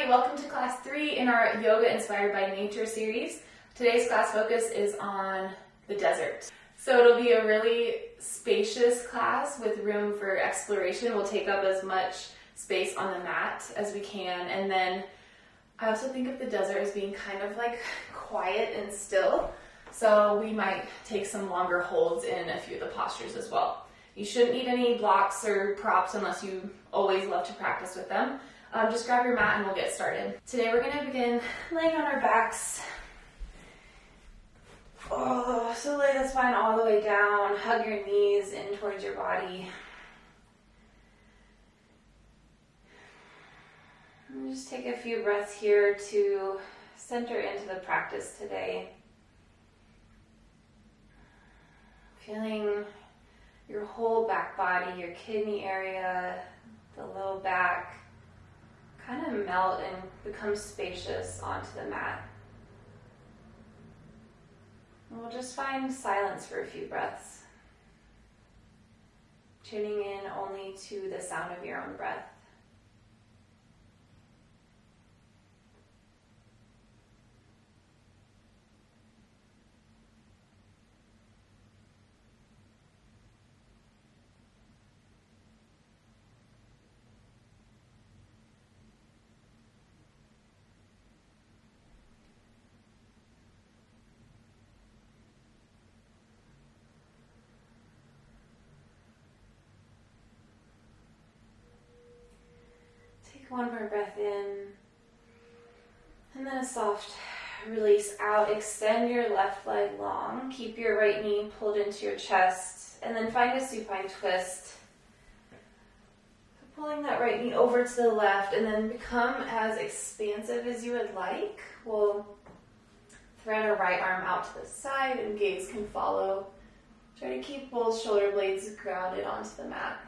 everybody, welcome to class 3 in our Yoga Inspired by Nature series. Today's class focus is on the desert. So it'll be a really spacious class with room for exploration. We'll take up as much space on the mat as we can, and then I also think of the desert as being kind of like quiet and still, so we might take some longer holds in a few of the postures as well. You shouldn't need any blocks or props unless you always love to practice with them. Just grab your mat and we'll get started. Today we're going to begin laying on our backs. So lay the spine all the way down, hug your knees in towards your body. And just take a few breaths here to center into the practice today. Feeling your whole back body, your kidney area, the low back, kind of melt and become spacious onto the mat. And we'll just find silence for a few breaths, tuning in only to the sound of your own breath. Take one more breath in, and then a soft release out. Extend your left leg long. Keep your right knee pulled into your chest, and then find a supine twist. So pulling that right knee over to the left, and then become as expansive as you would like. We'll thread our right arm out to the side, and gaze can follow. Try to keep both shoulder blades grounded onto the mat.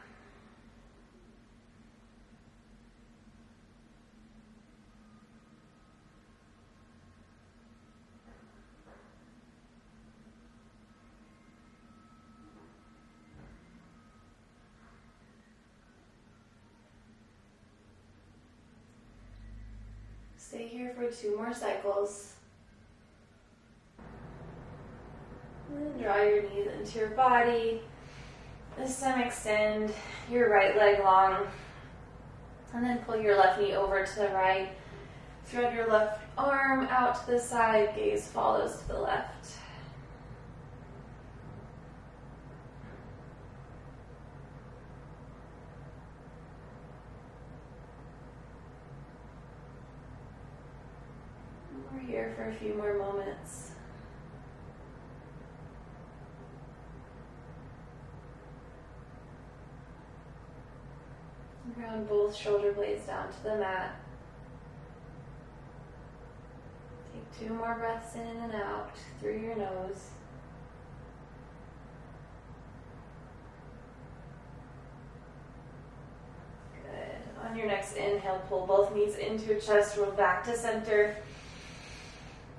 Stay here for 2 more cycles. And then draw your knees into your body. This time extend your right leg long. And then pull your left knee over to the right. Thread your left arm out to the side. Gaze follows to the left. We're here for a few more moments. Ground both shoulder blades down to the mat. Take 2 more breaths in and out through your nose. Good. On your next inhale, pull both knees into your chest, roll back to center.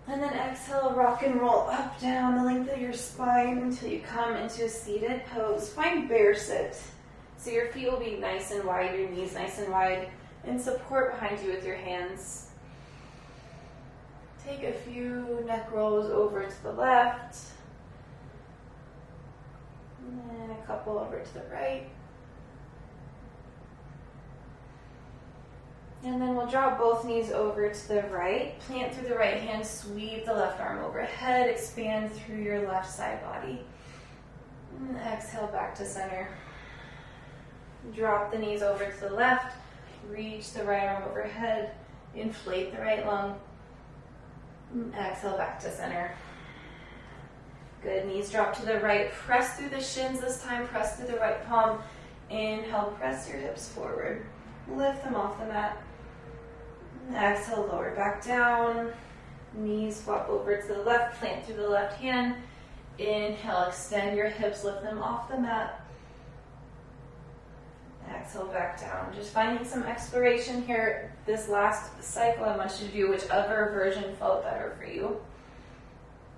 And then exhale, rock and roll up, down the length of your spine until you come into a seated pose. Find bear sit. So your feet will be nice and wide, your knees nice and wide, and support behind you with your hands. Take a few neck rolls over to the left. And then a couple over to the right. And then we'll draw both knees over to the right. Plant through the right hand, sweep the left arm overhead, expand through your left side body. And exhale back to center. Drop the knees over to the left, reach the right arm overhead, inflate the right lung. And exhale back to center. Good, knees drop to the right, press through the shins this time, press through the right palm. Inhale, press your hips forward. Lift them off the mat. Exhale, lower back down. Knees swap over to the left, plant through the left hand. Inhale, extend your hips, lift them off the mat. Exhale, back down. Just finding some exploration here. This last cycle, I want you to do whichever version felt better for you.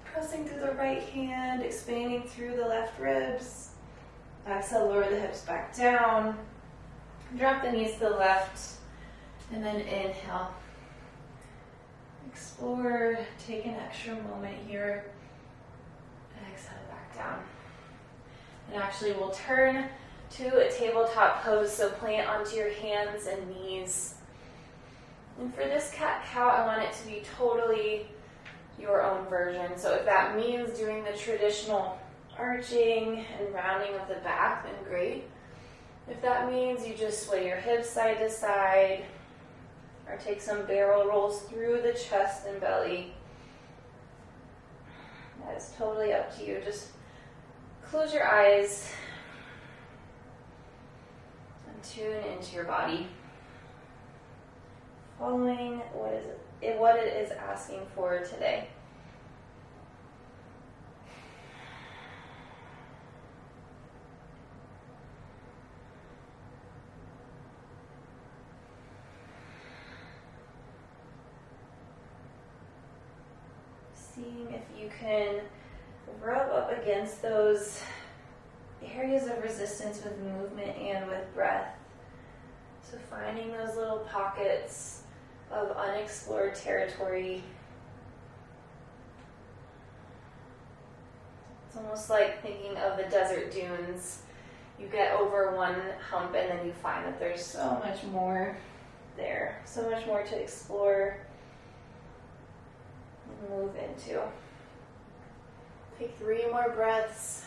Pressing through the right hand, expanding through the left ribs. Exhale, lower the hips back down. Drop the knees to the left, and then inhale. Explore, take an extra moment here. Exhale back down. And actually we'll turn to a tabletop pose, so plant onto your hands and knees. And for this cat-cow, I want it to be totally your own version. So if that means doing the traditional arching and rounding of the back, then great. If that means you just sway your hips side to side, or take some barrel rolls through the chest and belly, that is totally up to you. Just close your eyes and tune into your body, following what it is asking for today. Seeing if you can rub up against those areas of resistance with movement and with breath. So finding those little pockets of unexplored territory. It's almost like thinking of the desert dunes. You get over one hump and then you find that there's so much more there, so much more to explore and move into. Take 3 more breaths.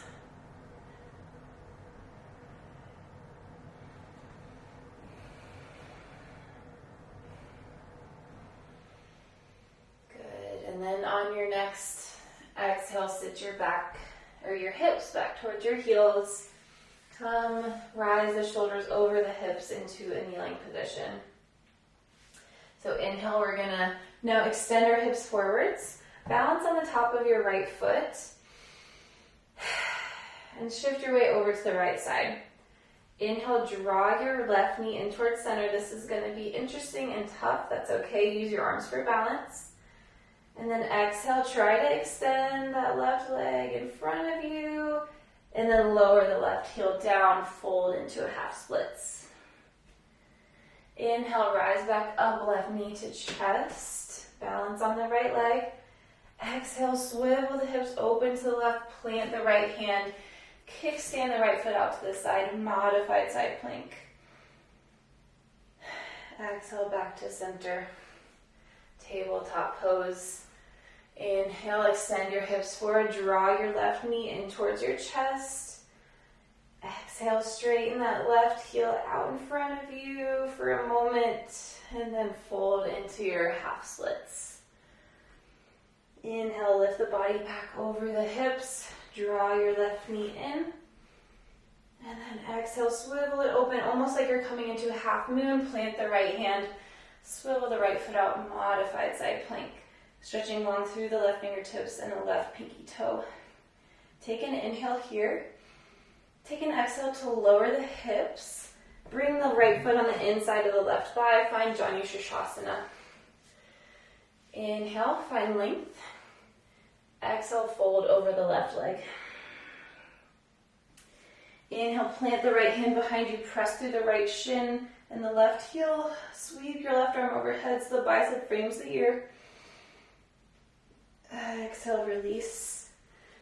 Good. And then on your next exhale, sit your back or your hips back towards your heels. Come, rise the shoulders over the hips into a kneeling position. So inhale, we're gonna now extend our hips forwards. Balance on the top of your right foot. And shift your way over to the right side. Inhale, draw your left knee in towards center. This is going to be interesting and tough. That's okay. Use your arms for balance. And then exhale, try to extend that left leg in front of you. And then lower the left heel down, fold into a half splits. Inhale, rise back up, left knee to chest. Balance on the right leg. Exhale, swivel the hips open to the left, plant the right hand. Kickstand the right foot out to the side, modified side plank. Exhale, back to center. Tabletop pose. Inhale, extend your hips forward, draw your left knee in towards your chest. Exhale, straighten that left heel out in front of you for a moment, and then fold into your half splits. Inhale, lift the body back over the hips. Draw your left knee in. And then exhale, swivel it open, almost like you're coming into a half moon. Plant the right hand. Swivel the right foot out, modified side plank. Stretching long through the left fingertips and the left pinky toe. Take an inhale here. Take an exhale to lower the hips. Bring the right foot on the inside of the left thigh. Find Janu Shirshasana. Inhale, find length. Exhale, fold over the left leg. Inhale, plant the right hand behind you, press through the right shin and the left heel. Sweep your left arm overhead so the bicep frames the ear. Exhale, release.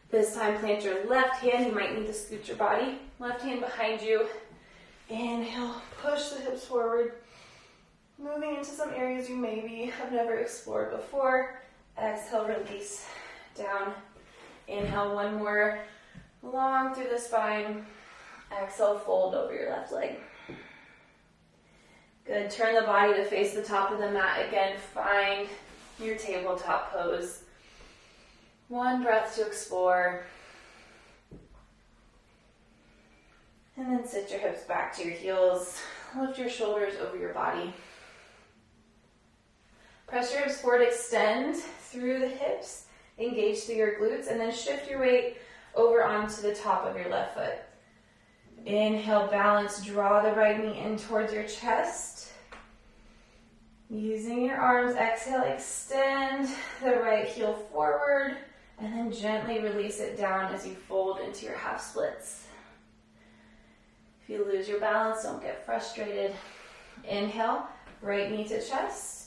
This time, plant your left hand. You might need to scoot your body. Left hand behind you. Inhale, push the hips forward. Moving into some areas you maybe have never explored before. Exhale, release. Down. Inhale, one more. Long through the spine. Exhale, fold over your left leg. Good. Turn the body to face the top of the mat. Again, find your tabletop pose. One breath to explore. And then sit your hips back to your heels. Lift your shoulders over your body. Press your hips forward, extend through the hips. Engage through your glutes, and then shift your weight over onto the top of your left foot. Inhale, balance, draw the right knee in towards your chest. Using your arms, exhale, extend the right heel forward, and then gently release it down as you fold into your half splits. If you lose your balance, don't get frustrated. Inhale, right knee to chest.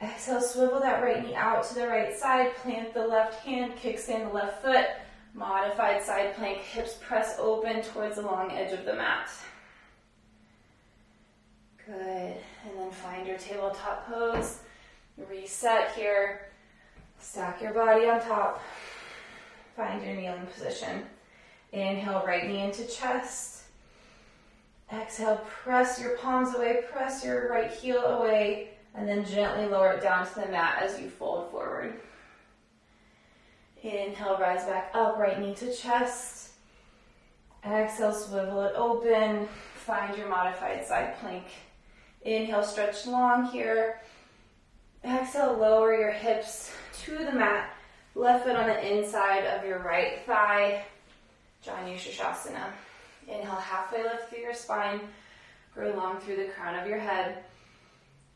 Exhale, swivel that right knee out to the right side, plant the left hand, kickstand the left foot, modified side plank, hips press open towards the long edge of the mat. Good, and then find your tabletop pose, reset here, stack your body on top, find your kneeling position. Inhale, right knee into chest. Exhale, press your palms away, press your right heel away, and then gently lower it down to the mat as you fold forward. Inhale, rise back up, right knee to chest. Exhale, swivel it open, find your modified side plank. Inhale, stretch long here. Exhale, lower your hips to the mat. Left foot on the inside of your right thigh. Janu Shasana. Inhale, halfway lift through your spine. Grow long through the crown of your head.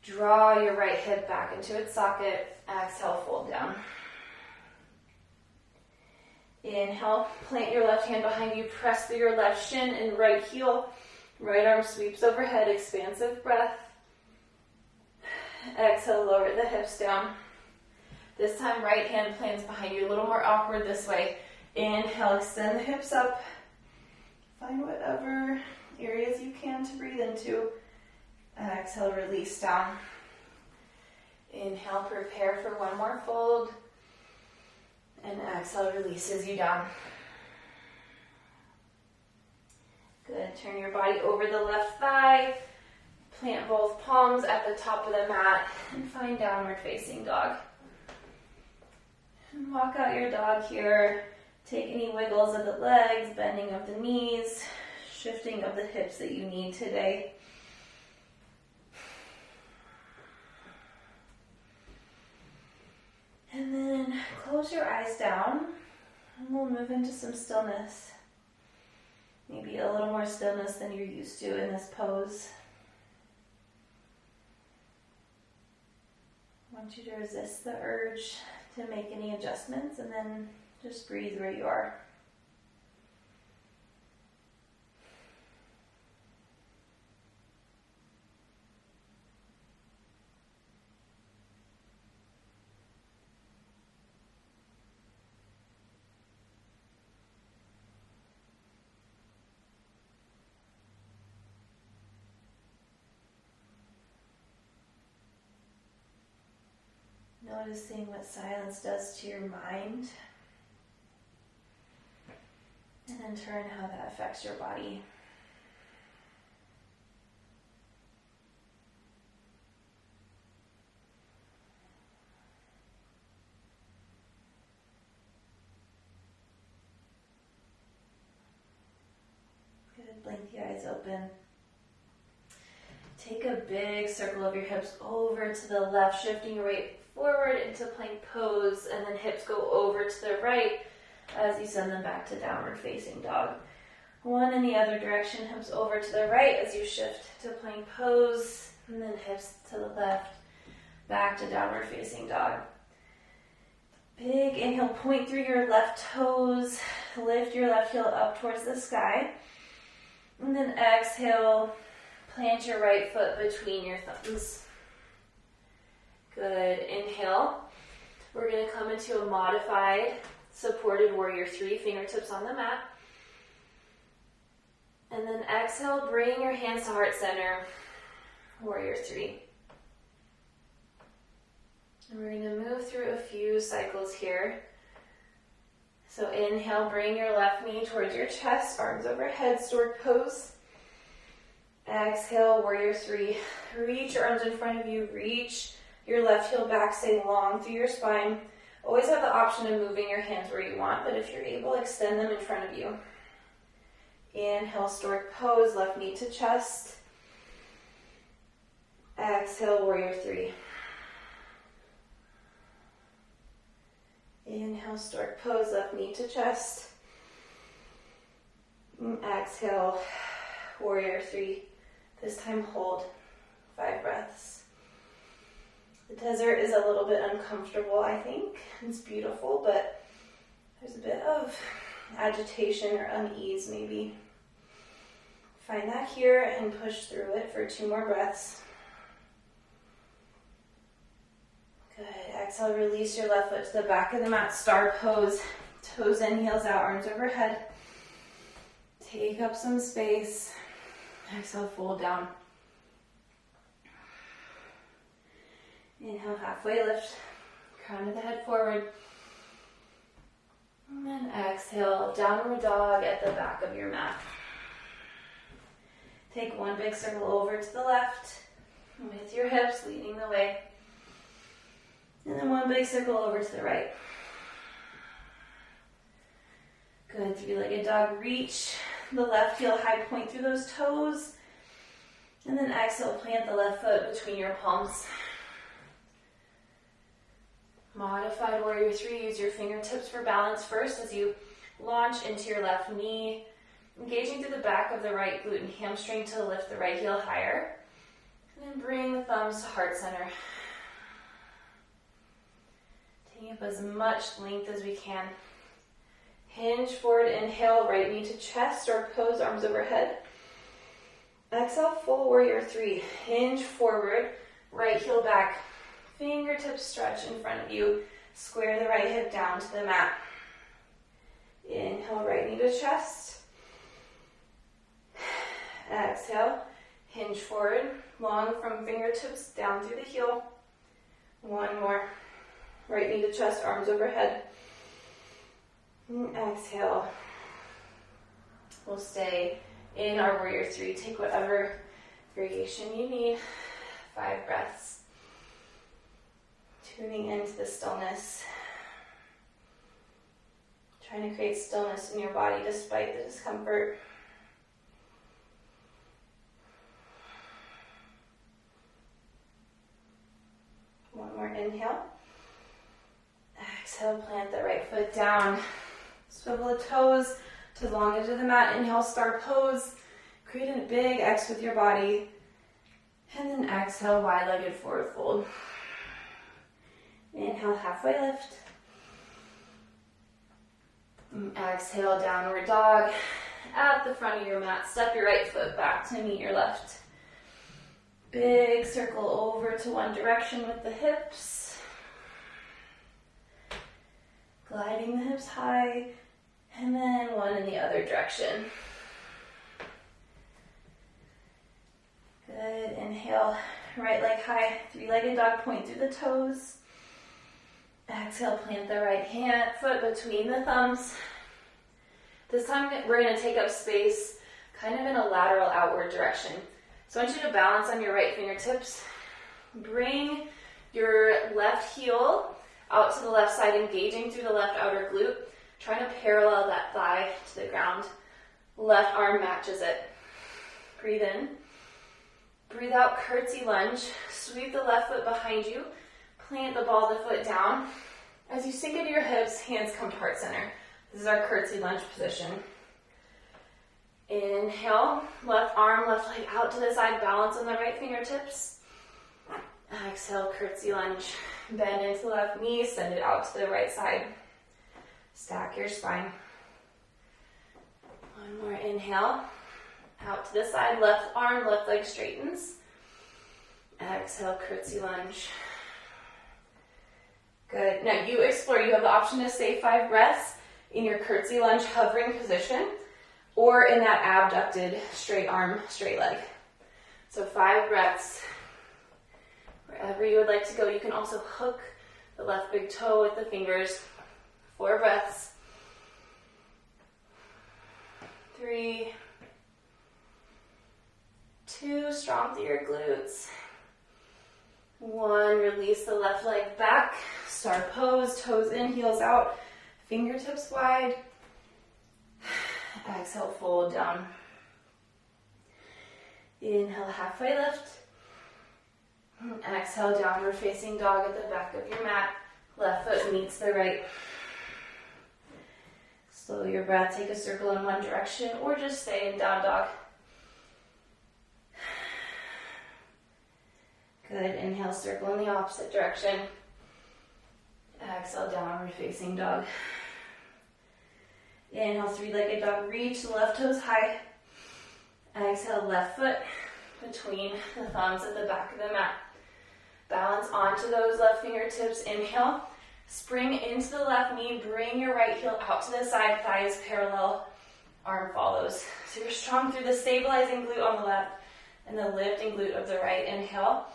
Draw your right hip back into its socket. Exhale, fold down. Inhale, plant your left hand behind you. Press through your left shin and right heel. Right arm sweeps overhead. Expansive breath. Exhale, lower the hips down. This time, right hand plants behind you. A little more awkward this way. Inhale, extend the hips up. Find whatever areas you can to breathe into. Exhale, release down. Inhale, prepare for one more fold. And exhale, releases you down. Good. Turn your body over the left thigh. Plant both palms at the top of the mat and find downward facing dog. And walk out your dog here. Take any wiggles of the legs, bending of the knees, shifting of the hips that you need today. And then close your eyes down and we'll move into some stillness. Maybe a little more stillness than you're used to in this pose. I want you to resist the urge to make any adjustments and then just breathe where you are. Noticing what silence does to your mind. And in turn, how that affects your body. Good, blink the eyes open. Take a big circle of your hips over to the left, shifting your weight forward into plank pose, and then hips go over to the right as you send them back to downward facing dog. One in the other direction, hips over to the right as you shift to plank pose, and then hips to the left, back to downward facing dog. Big inhale, point through your left toes, lift your left heel up towards the sky, and then exhale, plant your right foot between your thumbs. Good. Inhale. We're going to come into a modified supported warrior 3, fingertips on the mat. And then exhale, bring your hands to heart center, warrior 3. And we're going to move through a few cycles here. So inhale, bring your left knee towards your chest, arms overhead, stork pose. Exhale, warrior 3. Reach your arms in front of you, reach your left heel back, stay long through your spine. Always have the option of moving your hands where you want, but if you're able, extend them in front of you. Inhale, stork pose, left knee to chest. Exhale, warrior 3. Inhale, stork pose, left knee to chest. Exhale, warrior 3. This time hold 5 breaths. The desert is a little bit uncomfortable, I think. It's beautiful, but there's a bit of agitation or unease maybe. Find that here and push through it for 2 more breaths. Exhale, release your left foot to the back of the mat, star pose. Toes in, heels out, arms overhead. Take up some space. Exhale, fold down. Inhale, halfway lift. Crown of the head forward. And then exhale, downward dog at the back of your mat. Take one big circle over to the left with your hips leading the way. And then one big circle over to the right. Good, three-legged dog. Reach the left heel high, point through those toes. And then exhale, plant the left foot between your palms. Modified warrior three, use your fingertips for balance first as you launch into your left knee, engaging through the back of the right glute and hamstring to lift the right heel higher. And then bring the thumbs to heart center. Taking up as much length as we can. Hinge forward, inhale, right knee to chest or pose, arms overhead. Exhale, full warrior three. Hinge forward, right heel back. Fingertips stretch in front of you. Square the right hip down to the mat. Inhale, right knee to chest. Exhale, hinge forward, long from fingertips down through the heel. One more. Right knee to chest, arms overhead. And exhale. We'll stay in our warrior three. Take whatever variation you need. 5 breaths. Tuning into the stillness. Trying to create stillness in your body despite the discomfort. One more inhale. Exhale, plant the right foot down. Swivel the toes to the long edge of the mat. Inhale, star pose. Create a big X with your body. And then exhale, wide-legged forward fold. Inhale, halfway lift. And exhale, downward dog. At the front of your mat, step your right foot back to meet your left. Big circle over to one direction with the hips. Gliding the hips high. And then one in the other direction. Good, inhale, right leg high, three-legged dog, point through the toes. Exhale, plant the right foot between the thumbs. This time we're going to take up space kind of in a lateral outward direction. So I want you to balance on your right fingertips. Bring your left heel out to the left side, engaging through the left outer glute. Trying to parallel that thigh to the ground. Left arm matches it. Breathe in. Breathe out, curtsy lunge. Sweep the left foot behind you. Plant the ball of the foot down. As you sink into your hips, hands come to heart center. This is our curtsy lunge position. Inhale, left arm, left leg out to the side, balance on the right fingertips. Exhale, curtsy lunge. Bend into the left knee, send it out to the right side. Stack your spine. One more inhale. Out to the side, left arm, left leg straightens. Exhale, curtsy lunge. Good. Now you explore. You have the option to stay 5 breaths in your curtsy lunge hovering position or in that abducted straight arm, straight leg. So 5 breaths. Wherever you would like to go, you can also hook the left big toe with the fingers. 4 breaths. 3, 2, strong through your glutes. 1, release the left leg back, star pose, toes in, heels out, fingertips wide. Exhale, fold down. Inhale, halfway lift. Exhale, downward facing dog at the back of your mat. Left foot meets the right. Slow your breath, take a circle in one direction or just stay in down dog. Good, inhale, circle in the opposite direction. Exhale, downward facing dog. Inhale, three-legged dog, reach the left toes high. Exhale, left foot between the thumbs at the back of the mat. Balance onto those left fingertips. Inhale, spring into the left knee, bring your right heel out to the side, thighs parallel, arm follows. So you're strong through the stabilizing glute on the left and the lifting glute of the right. Inhale,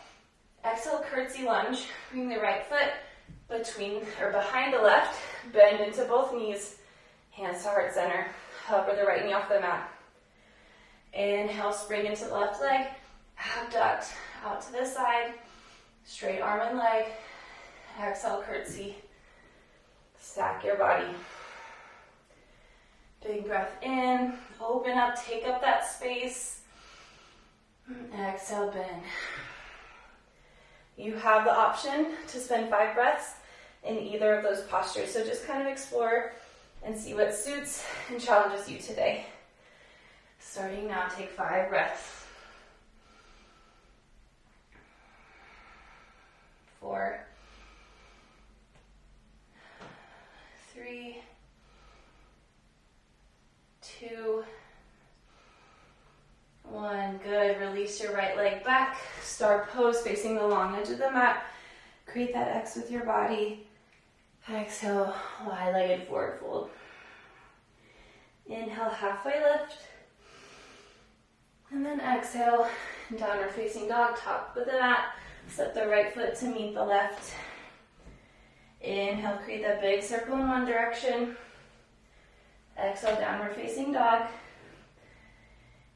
exhale, curtsy lunge, bring the right foot between or behind the left, bend into both knees, hands to heart center, hover the right knee off the mat. Inhale, spring into the left leg, abduct, out to the side, straight arm and leg, exhale, curtsy, stack your body. Big breath in, open up, take up that space, exhale, bend. You have the option to spend 5 breaths in either of those postures, so just kind of explore and see what suits and challenges you today. Starting now, take 5 breaths. 4, 3, 2, 1. Good. Release your right leg back. Star pose, facing the long edge of the mat. Create that X with your body. Exhale, wide-legged forward fold. Inhale, halfway lift. And then exhale, downward facing dog, top of the mat. Step the right foot to meet the left. Inhale, create that big circle in one direction. Exhale, downward facing dog.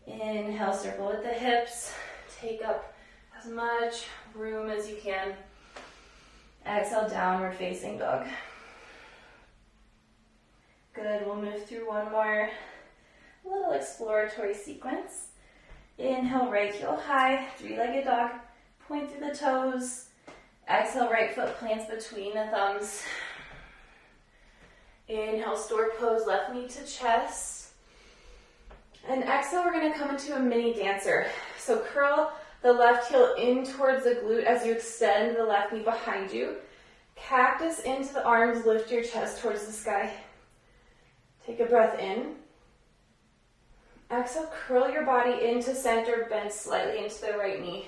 Inhale, circle with the hips. Take up as much room as you can. Exhale, downward facing dog. Good, we'll move through one more little exploratory sequence. Inhale, right heel high, 3-legged dog. Point through the toes. Exhale, right foot plants between the thumbs. Inhale, stork pose, left knee to chest. And exhale, we're going to come into a mini dancer. So curl the left heel in towards the glute as you extend the left knee behind you. Cactus into the arms, lift your chest towards the sky. Take a breath in. Exhale, curl your body into center, bend slightly into the right knee.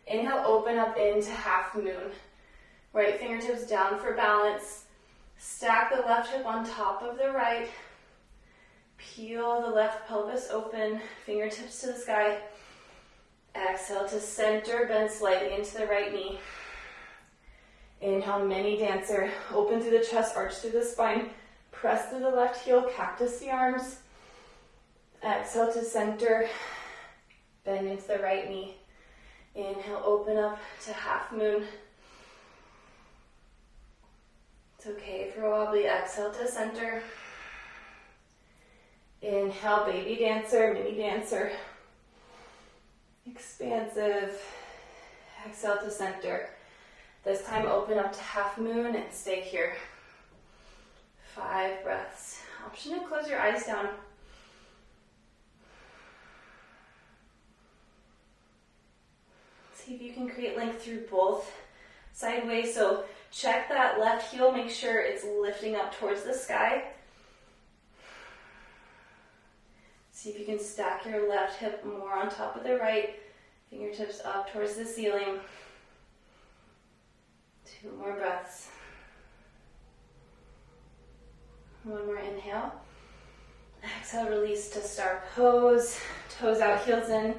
Inhale, open up into half moon. Right fingertips down for balance. Stack the left hip on top of the right. Peel the left pelvis open, fingertips to the sky. Exhale to center, bend slightly into the right knee. Inhale, mini dancer. Open through the chest, arch through the spine. Press through the left heel, cactus the arms. Exhale to center, bend into the right knee. Inhale, open up to half moon. It's okay for a wobbly. Exhale to center. Inhale, baby dancer, mini dancer. Expansive. Exhale to center. This time open up to half moon and stay here. 5 breaths. Option to close your eyes down. See if you can create length through both sideways. So check that left heel, make sure it's lifting up towards the sky. See if you can stack your left hip more on top of the right, fingertips up towards the ceiling. 2 more breaths. 1 more inhale. Exhale, release to star pose. Toes out, heels in.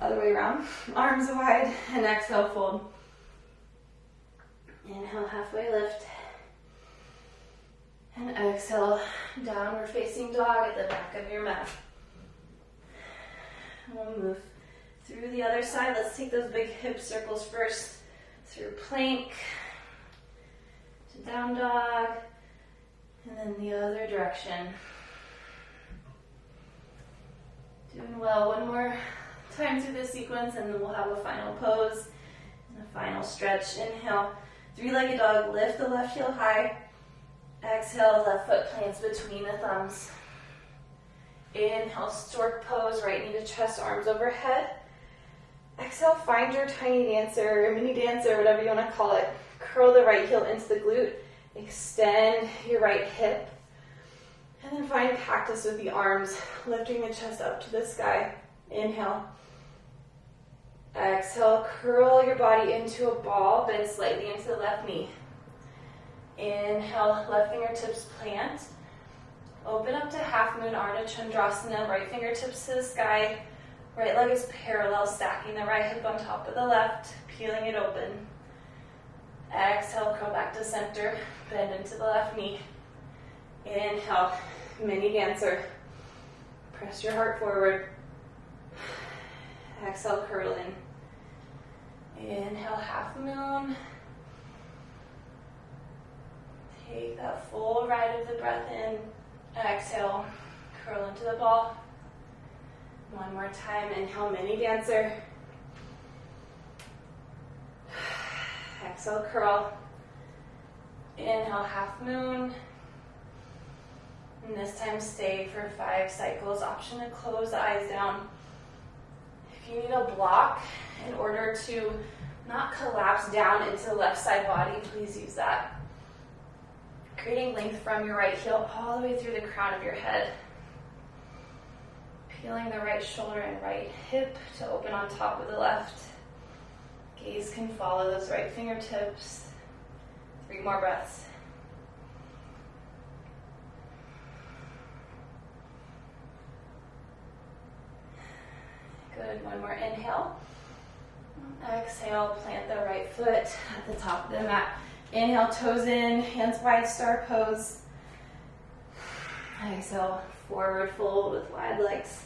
Other way around. Arms wide. And exhale, fold. Inhale, halfway lift. And exhale, downward facing dog at the back of your mat. We'll move through the other side. Let's take those big hip circles first. Through plank to down dog. And then the other direction. Doing well. 1 more time through this sequence and then we'll have a final pose and a final stretch. Inhale, 3-legged dog, lift the left heel high. Exhale, left foot plants between the thumbs. Inhale, stork pose, right knee to chest, arms overhead. Exhale, find your tiny dancer, mini dancer, whatever you want to call it. Curl the right heel into the glute. Extend your right hip. And then find cactus with the arms, lifting the chest up to the sky. Inhale. Exhale, curl your body into a ball, bend slightly into the left knee. Inhale, left fingertips plant. Open up to half moon Ardha Chandrasana, right fingertips to the sky. Right leg is parallel, stacking the right hip on top of the left, peeling it open. Exhale, curl back to center, bend into the left knee. Inhale, mini dancer. Press your heart forward. Exhale, curl in. Inhale, half moon. Take that full ride of the breath in. Exhale, curl into the ball. One more time, inhale, mini dancer. Exhale, curl. Inhale, half moon. And this time stay for 5 cycles. Option to close the eyes down. If you need a block in order to not collapse down into the left side body, please use that. Creating length from your right heel all the way through the crown of your head. Peeling the right shoulder and right hip to open on top of the left. Gaze can follow those right fingertips. 3 more breaths. Good, one more inhale. Exhale, plant the right foot at the top of the mat. Inhale, toes in, hands wide, star pose. Exhale, forward fold with wide legs.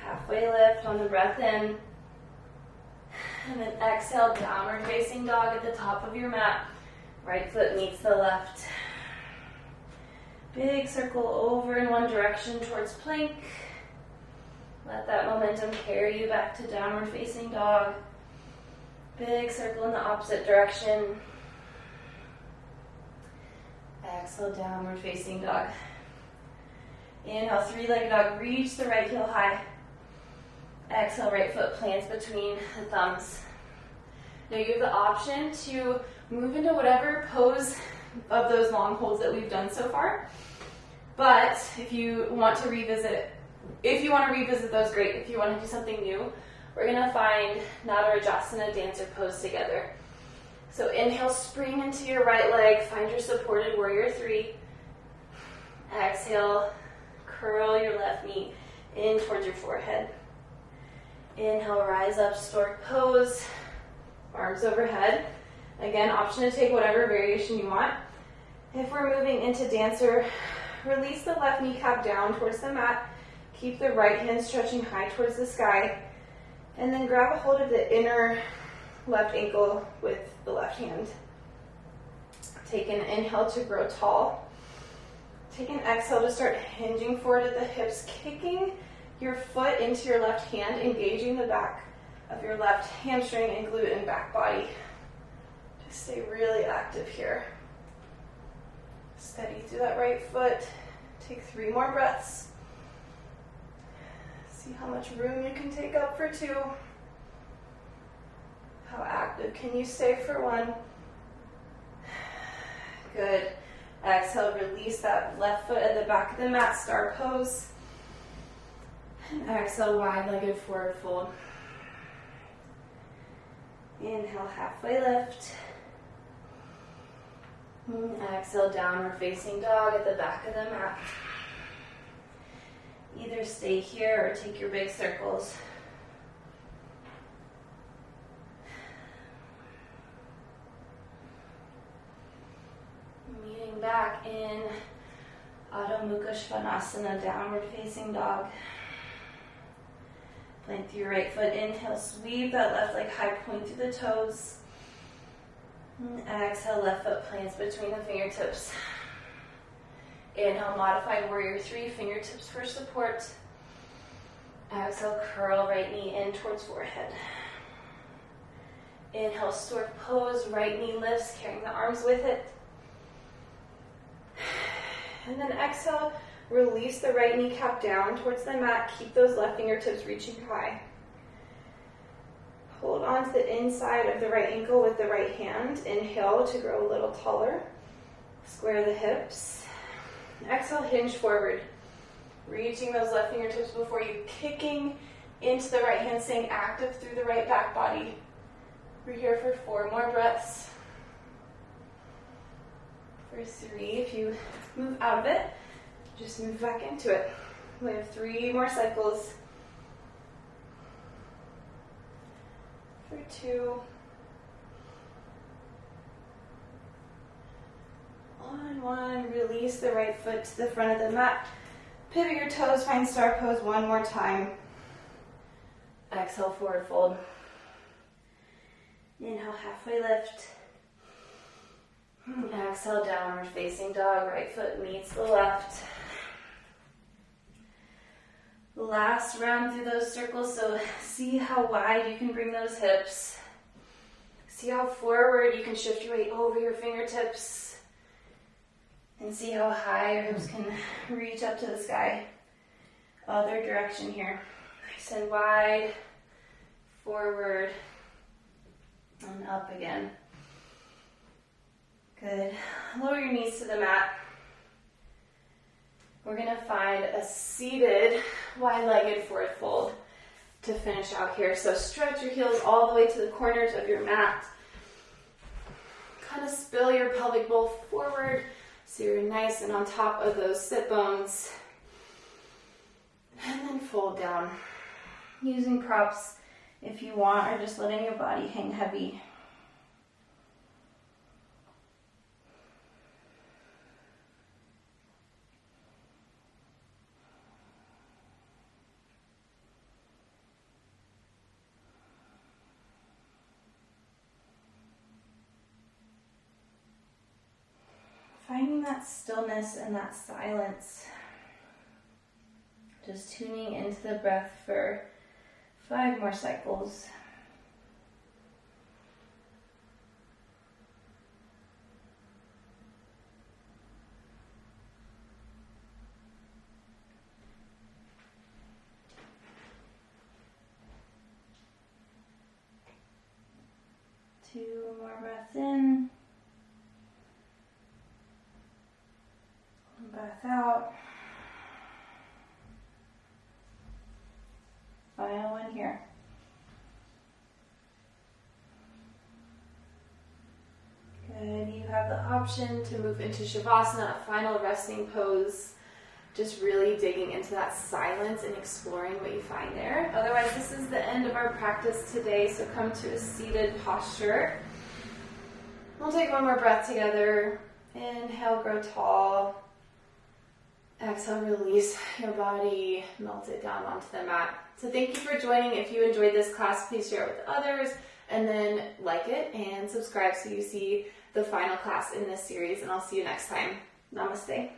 Halfway lift on the breath in. And then exhale, downward facing dog at the top of your mat. Right foot meets the left. Big circle over in one direction towards plank. Let that momentum carry you back to downward facing dog. Big circle in the opposite direction. Exhale, downward facing dog. Inhale, 3-legged dog, reach the right heel high. Exhale, right foot plants between the thumbs. Now you have the option to move into whatever pose of those long holds that we've done so far. But if you want to revisit those, great. If you want to do something new, we're going to find Nadarajasana dancer pose together. So inhale, spring into your right leg, find your supported warrior 3. Exhale, curl your left knee in towards your forehead. Inhale, rise up, stork pose, arms overhead. Again, option to take whatever variation you want. If we're moving into dancer, release the left kneecap down towards the mat. Keep the right hand stretching high towards the sky. And then grab a hold of the inner left ankle with the left hand. Take an inhale to grow tall. Take an exhale to start hinging forward at the hips, kicking your foot into your left hand, engaging the back of your left hamstring and glute and back body. Just stay really active here. Steady through that right foot. Take 3 more breaths. See how much room you can take up for 2. How active can you stay for 1? Good. Exhale, release that left foot at the back of the mat, star pose. And exhale, wide-legged forward fold. Inhale, halfway lift. And exhale, downward facing dog at the back of the mat. Either stay here or take your big circles. Meeting back in Adho Mukha Svanasana, downward facing dog. Plant your right foot, inhale, sweep that left leg high, point through the toes. And exhale, left foot plants between the fingertips. Inhale, modified warrior 3, fingertips for support. Exhale, curl right knee in towards forehead. Inhale, stork pose, right knee lifts, carrying the arms with it. And then exhale, release the right kneecap down towards the mat. Keep those left fingertips reaching high. Hold on to the inside of the right ankle with the right hand. Inhale to grow a little taller. Square the hips. Exhale, hinge forward. Reaching those left fingertips before you, kicking into the right hand, staying active through the right back body. We're here for 4 more breaths. For 3, if you move out of it, just move back into it. We have 3 more cycles. For 2. On 1, release the right foot to the front of the mat. Pivot your toes, find star pose 1 more time. Exhale, forward fold. Inhale, halfway lift. Exhale, downward facing dog. Right foot meets the left. Last round through those circles, so see how wide you can bring those hips. See how forward you can shift your weight over your fingertips. And see how high your hips can reach up to the sky. Other direction here. Nice and wide. Forward. And up again. Good. Lower your knees to the mat. We're going to find a seated, wide-legged forward fold to finish out here. So stretch your heels all the way to the corners of your mat. Kind of spill your pelvic bowl forward so you're nice and on top of those sit bones. And then fold down. Using props if you want, or just letting your body hang heavy. Finding that stillness and that silence. Just tuning into the breath for 5 more cycles. Two more breaths in. Breath out. Final one here. Good. You have the option to move into Shavasana, a final resting pose. Just really digging into that silence and exploring what you find there. Otherwise, this is the end of our practice today, so come to a seated posture. We'll take 1 more breath together. Inhale, grow tall. Exhale, release your body, melt it down onto the mat. So thank you for joining. If you enjoyed this class, please share it with others, and then like it and subscribe so you see the final class in this series, and I'll see you next time. Namaste.